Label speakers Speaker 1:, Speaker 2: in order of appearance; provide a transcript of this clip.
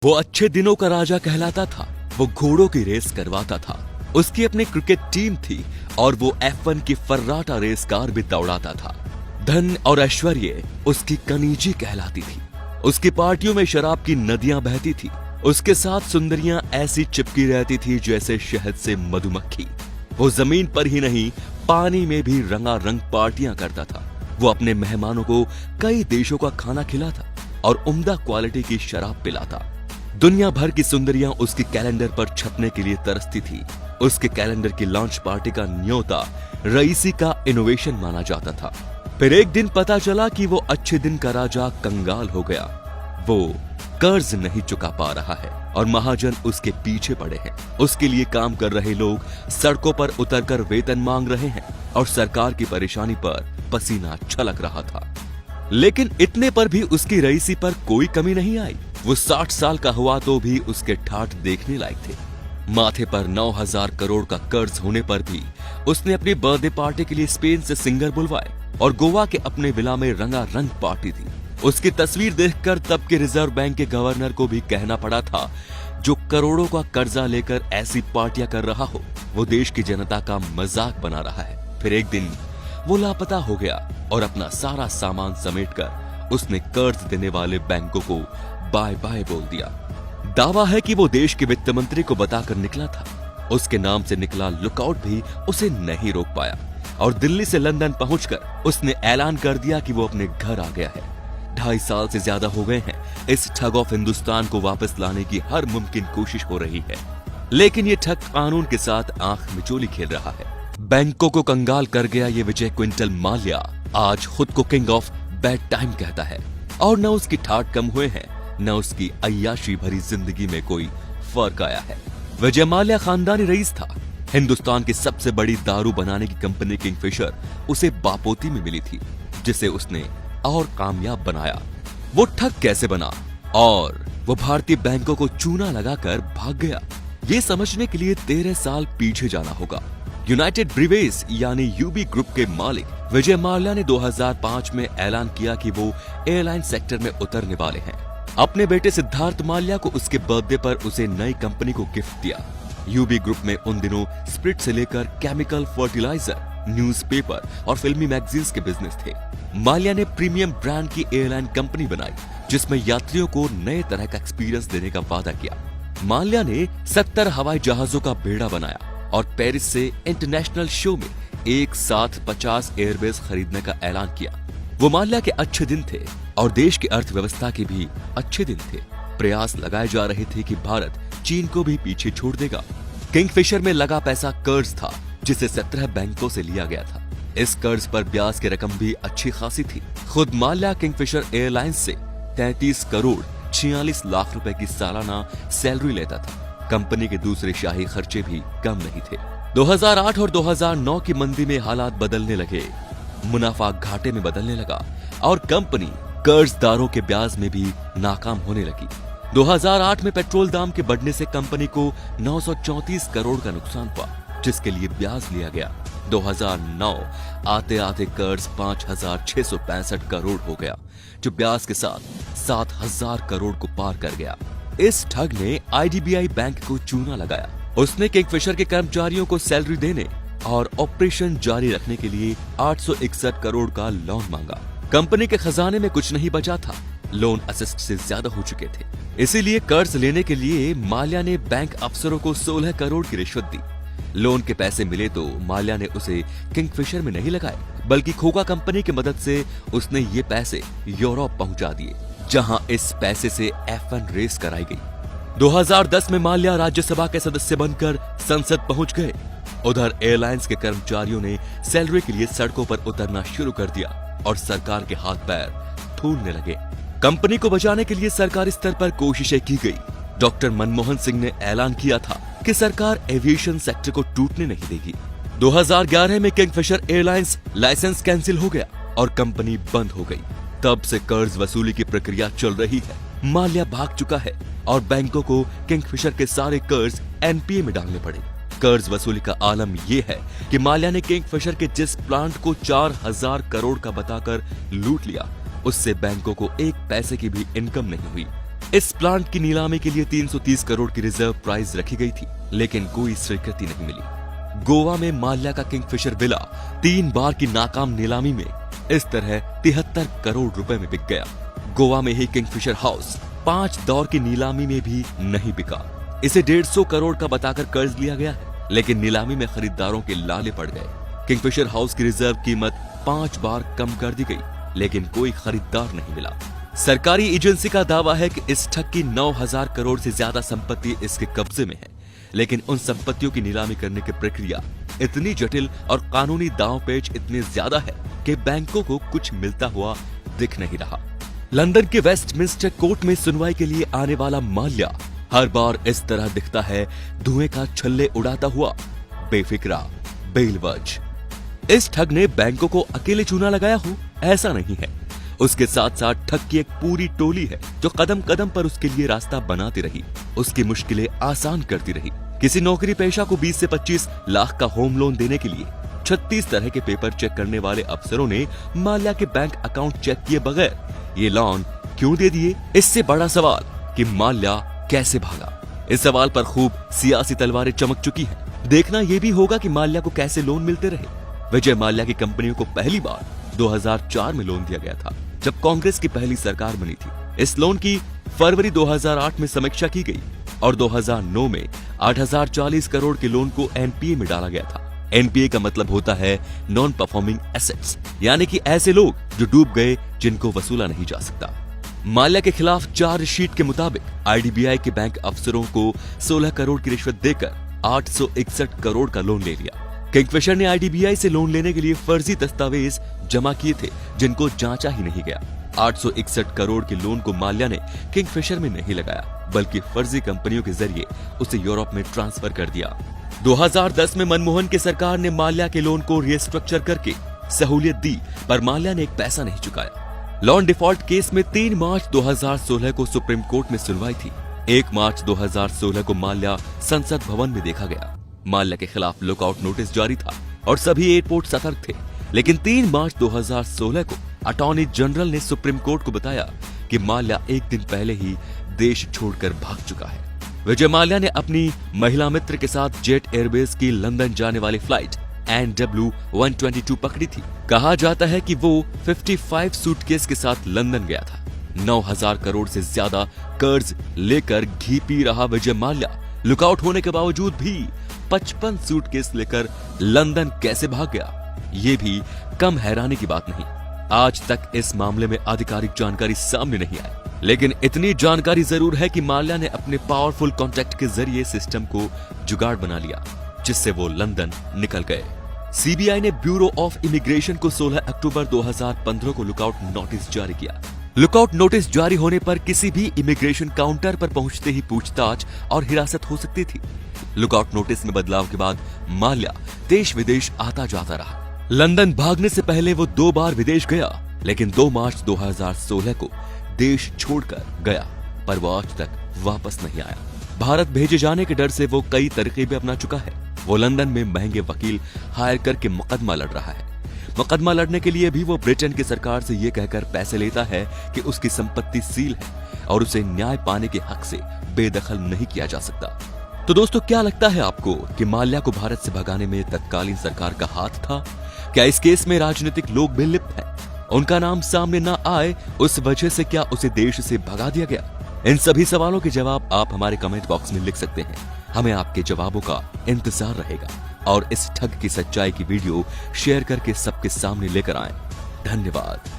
Speaker 1: वो अच्छे दिनों का राजा कहलाता था। वो घोड़ों की रेस करवाता था। उसकी अपनी क्रिकेट टीम थी और वो F1 की फर्राटा रेस कार भी दौड़ाता था। धन और ऐश्वर्य उसकी कनीजी कहलाती थी। उसकी पार्टियों में शराब की नदियां बहती थी। उसके साथ सुंदरियां ऐसी चिपकी रहती थी जैसे शहद से मधुमक्खी। वो जमीन पर ही नहीं, पानी में भी रंगारंग पार्टियां करता था। वो अपने मेहमानों को कई देशों का खाना खिलाता और उम्दा क्वालिटी की शराब पिलाता। दुनिया भर की सुंदरियां उसके कैलेंडर पर छपने के लिए तरसती थी। उसके कैलेंडर की लॉन्च पार्टी का न्योता रईसी का इनोवेशन माना जाता था। फिर एक दिन पता चला कि वो अच्छे दिन का राजा कंगाल हो गया। वो कर्ज नहीं चुका पा रहा है और महाजन उसके पीछे पड़े हैं। उसके लिए काम कर रहे लोग सड़कों पर उतरकर वेतन मांग रहे हैं और सरकार की परेशानी पर पसीना छलक रहा था। लेकिन इतने पर भी उसकी रईसी पर कोई कमी नहीं आई। वो 60 साल का हुआ तो भी उसके ठाठ देखने लायक थे। माथे पर 9,000 करोड़ का कर्ज होने पर भी उसने अपनी बर्थडे पार्टी के लिए स्पेन से सिंगर बुलवाए और गोवा के अपने विला में रंगारंग पार्टी थी। उसकी तस्वीर देखकर तब के रिजर्व बैंक के गवर्नर को भी कहना पड़ा था, जो करोड़ों का कर्जा लेकर ऐसी पार्टियां कर रहा हो, वो देश की जनता का मजाक बना रहा है। फिर एक दिन वो लापता हो गया और अपना सारा सामान समेटकर उसने कर्ज देने वाले बैंकों को बाय बाय बोल दिया। दावा है कि वो देश के वित्त मंत्री को बताकर निकला था। उसके नाम से निकला लुकआउट भी उसे नहीं रोक पाया और दिल्ली से लंदन पहुंचकर उसने ऐलान कर दिया कि वो अपने घर आ गया है। 2.5 साल से ज्यादा हो गए हैं इस ठग ऑफ हिंदुस्तान को वापस लाने की हर मुमकिन कोशिश हो रही है, लेकिन ये ठग कानून के साथ आंख मिचोली खेल रहा है। बैंकों को कंगाल कर गया ये विजय क्विंटल माल्या आज खुद को किंग ऑफ बैड टाइम कहता है और न उसकी ठाठ कम हुए हैं, न उसकी अय्याशी भरी जिंदगी में कोई फर्क आया है। विजय माल्या खानदानी रईस था। हिंदुस्तान की सबसे बड़ी दारू बनाने की कंपनी किंगफिशर उसे बापोती में मिली थी, जिसे उसने और कामयाब बनाया। वो ठग कैसे बना और वो भारतीय बैंकों को चूना लगाकर भाग गया, ये समझने के लिए 13 साल पीछे जाना होगा। यूनाइटेड ब्रीवेज यानी यूबी ग्रुप के मालिक विजय माल्या ने 2005 में ऐलान किया कि वो एयरलाइन सेक्टर में उतरने वाले हैं। अपने बेटे सिद्धार्थ माल्या को उसके बर्थडे पर उसे नई कंपनी को गिफ्ट दिया। यूबी ग्रुप में उन दिनों स्प्रिट से लेकर केमिकल फर्टिलाइजर, न्यूज़पेपर और फिल्मी मैगजीन्स के बिजनेस थे। माल्या ने प्रीमियम ब्रांड की एयरलाइन कंपनी बनाई, जिसमें यात्रियों को नए तरह का एक्सपीरियंस देने का वादा किया। माल्या ने 70 हवाई जहाजों का बेड़ा बनाया और पेरिस से इंटरनेशनल शो में एक साथ 50 एयरबेस खरीदने का ऐलान किया। वो माल्या के अच्छे दिन थे और देश की अर्थव्यवस्था के भी अच्छे दिन थे। प्रयास लगाए जा रहे थे कि भारत चीन को भी पीछे छोड़ देगा। किंगफिशर में लगा पैसा कर्ज था, जिसे 17 बैंकों से लिया गया था। इस कर्ज पर ब्याज की रकम भी अच्छी खासी थी। खुद माल्या किंगफिशर एयरलाइंस से 33 करोड़ 46 लाख रुपए की सालाना सैलरी लेता था। कंपनी के दूसरे शाही खर्चे भी कम नहीं थे। 2008 और 2009 की मंदी में हालात बदलने लगे। मुनाफा घाटे में बदलने लगा और कंपनी कर्जदारों के ब्याज में भी नाकाम होने लगी। 2008 में पेट्रोल दाम के बढ़ने से कंपनी को 934 करोड़ का नुकसान हुआ, जिसके लिए ब्याज लिया गया। 2009 आते आते कर्ज 5,665 करोड़ हो गया, जो ब्याज के साथ 7,000 करोड़ को पार कर गया। इस ठग ने IDBI बैंक को चूना लगाया। उसने किंगफिशर के कर्मचारियों को सैलरी देने और ऑपरेशन जारी रखने के लिए 861 करोड़ का लोन मांगा। कंपनी के खजाने में कुछ नहीं बचा था। लोन असिस्ट से ज्यादा हो चुके थे। इसीलिए कर्ज लेने के लिए माल्या ने बैंक अफसरों को 16 करोड़ की रिश्वत दी। लोन के पैसे मिले तो माल्या ने उसे किंगफिशर में नहीं लगाए, बल्कि खोका कंपनी की मदद से उसने ये पैसे यूरोप पहुंचा दिए, जहां इस पैसे से F1 रेस कराई गई। 2010 में माल्या राज्यसभा के सदस्य बनकर संसद पहुंच गए। उधर एयरलाइंस के कर्मचारियों ने सैलरी के लिए सड़कों पर उतरना शुरू कर दिया और सरकार के हाथ पैर फूलने लगे। कंपनी को बचाने के लिए सरकारी स्तर पर कोशिशें की गई। डॉक्टर मनमोहन सिंह ने ऐलान किया था कि सरकार एविएशन सेक्टर को टूटने नहीं देगी। 2011 में किंगफिशर एयरलाइंस लाइसेंस कैंसिल हो गया और कंपनी बंद हो गई। तब से कर्ज वसूली की प्रक्रिया चल रही है। माल्या भाग चुका है और बैंकों को किंगफिशर के सारे कर्ज एनपीए में डालने पड़े। कर्ज वसूली का आलम ये है कि माल्या ने किंगफिशर के जिस प्लांट को 4,000 करोड़ का बताकर लूट लिया, उससे बैंकों को एक पैसे की भी इनकम नहीं हुई। इस प्लांट की नीलामी के लिए 330 करोड़ की रिजर्व प्राइस रखी गई थी, लेकिन कोई स्वीकृति नहीं मिली। गोवा में माल्या का किंगफिशर विला 3 बार की नाकाम नीलामी में इस तरह 73 करोड़ रुपए में बिक गया। गोवा में ही किंगफिशर हाउस 5 दौर की नीलामी में भी नहीं बिका। इसे 150 करोड़ का बताकर कर्ज लिया गया है, लेकिन नीलामी में खरीदारों के लाले पड़ गए। किंगफिशर हाउस की रिजर्व कीमत 5 बार कम कर दी गई, लेकिन कोई खरीदार नहीं मिला। सरकारी एजेंसी का दावा है कि इस ठग की 9000 करोड़ से ज्यादा संपत्ति इसके कब्जे में है, लेकिन उन संपत्तियों की नीलामी करने की प्रक्रिया इतनी जटिल और कानूनी दांव-पेच इतने ज्यादा है कि बैंकों को कुछ मिलता हुआ दिख नहीं रहा। लंदन के वेस्टमिंस्टर कोर्ट में सुनवाई के लिए आने वाला माल्या हर बार इस तरह दिखता है, धुएं का छल्ले उड़ाता हुआ, बेफिक्रा, बेलवज। इस ठग ने बैंकों को अकेले चूना लगाया हो, ऐसा नहीं है। उसके साथ साथ ठग की एक पूरी टोली है जो कदम कदम पर उसके लिए रास्ता बनाती रही, उसकी मुश्किलें आसान करती रही। किसी नौकरी पेशा को 20 से 25 लाख का होम लोन देने के लिए 36 तरह के पेपर चेक करने वाले अफसरों ने माल्या के बैंक अकाउंट चेक किए बगैर ये लोन क्यों दे दिए? इससे बड़ा सवाल कि माल्या कैसे भागा, इस सवाल पर खूब सियासी तलवारें चमक चुकी हैं। देखना यह भी होगा कि माल्या को कैसे लोन मिलते रहे। विजय माल्या की कंपनियों को पहली बार 2004 में लोन दिया गया था, जब कांग्रेस की पहली सरकार बनी थी। इस लोन की फरवरी 2008 में समीक्षा की गई और 2009 में 8040 करोड़ के लोन को एनपीए में डाला गया था। एनपीए का मतलब होता है नॉन परफॉर्मिंग एसेट्स, यानी कि ऐसे लोग जो डूब गए, जिनको वसूला नहीं जा सकता। माल्या के खिलाफ चार्जशीट के मुताबिक आईडीबीआई के बैंक अफसरों को 16 करोड़ की रिश्वत देकर 861 करोड़ का लोन ले लिया। किंगफिशर ने आईडीबीआई से लोन लेने के लिए फर्जी दस्तावेज जमा किए थे, जिनको जांचा ही नहीं गया। 861 करोड़ के लोन को माल्या ने किंगफिशर में नहीं लगाया, बल्कि फर्जी कंपनियों के जरिए उसे यूरोप में ट्रांसफर कर दिया। 2010 में मनमोहन की सरकार ने माल्या के लोन को रिस्ट्रक्चर करके सहूलियत दी, पर माल्या ने एक पैसा नहीं चुकाया। लोन डिफॉल्ट केस में 3 मार्च 2016 को सुप्रीम कोर्ट में सुनवाई थी। 1 मार्च 2016 को माल्या संसद भवन में देखा गया। माल्या के खिलाफ लुकआउट नोटिस जारी था और सभी एयरपोर्ट सतर्क थे, लेकिन 3 मार्च 2016 को अटॉर्नी जनरल ने सुप्रीम कोर्ट को बताया कि माल्या एक दिन पहले ही देश छोड़कर भाग चुका है। विजय माल्या ने अपनी महिला मित्र के साथ जेट एयरवेज की लंदन जाने वाली फ्लाइट NW122 पकड़ी थी। कहा जाता है कि वो 55 सूटकेस के साथ लंदन गया था। 9000 करोड़ से ज्यादा कर्ज लेकर घी पी रहा विजय माल्या लुकआउट होने के बावजूद भी 55 सूटकेस लेकर लंदन कैसे भाग गया, ये भी कम हैरानी की बात नहीं। आज तक इस मामले में आधिकारिक जानकारी सामने नहीं आई, लेकिन इतनी जानकारी जरूर है कि माल्या ने अपने पावरफुल कॉन्टैक्ट के जरिए सिस्टम को जुगाड़ बना लिया, जिससे वो लंदन निकल गए। सीबीआई ने ब्यूरो ऑफ इमिग्रेशन को 16 अक्टूबर 2015 को लुकआउट नोटिस जारी किया। लुकआउट नोटिस जारी होने पर किसी भी इमिग्रेशन काउंटर पर पहुंचते ही पूछताछ और हिरासत हो सकती थी। लुकआउट नोटिस में बदलाव के बाद माल्या देश विदेश आता जाता रहा। लंदन भागने से पहले वो 2 बार विदेश गया, लेकिन 2 मार्च 2016 को देश छोड़कर गया, पर वो आज तक वापस नहीं आया। भारत भेजे जाने के डर से वो कई तरकीबें अपना चुका है। वो लंदन में महंगे वकील हायर करके मुकदमा लड़ रहा है। मुकदमा लड़ने के लिए भी वो ब्रिटेन की सरकार से ये कहकर पैसे लेता है कि उसकी संपत्ति सील है और उसे न्याय पाने के हक से बेदखल नहीं किया जा सकता। तो दोस्तों, क्या लगता है आपको कि माल्या को भारत से भगाने में तत्कालीन सरकार का हाथ था? क्या इस केस में राजनीतिक लोग भी लिप्त हैं? उनका नाम सामने न आए, उस वजह से क्या उसे देश से भगा दिया गया? इन सभी सवालों के जवाब आप हमारे कमेंट बॉक्स में लिख सकते हैं। हमें आपके जवाबों का इंतजार रहेगा और इस ठग की सच्चाई की वीडियो शेयर करके सबके सामने लेकर आएं। धन्यवाद।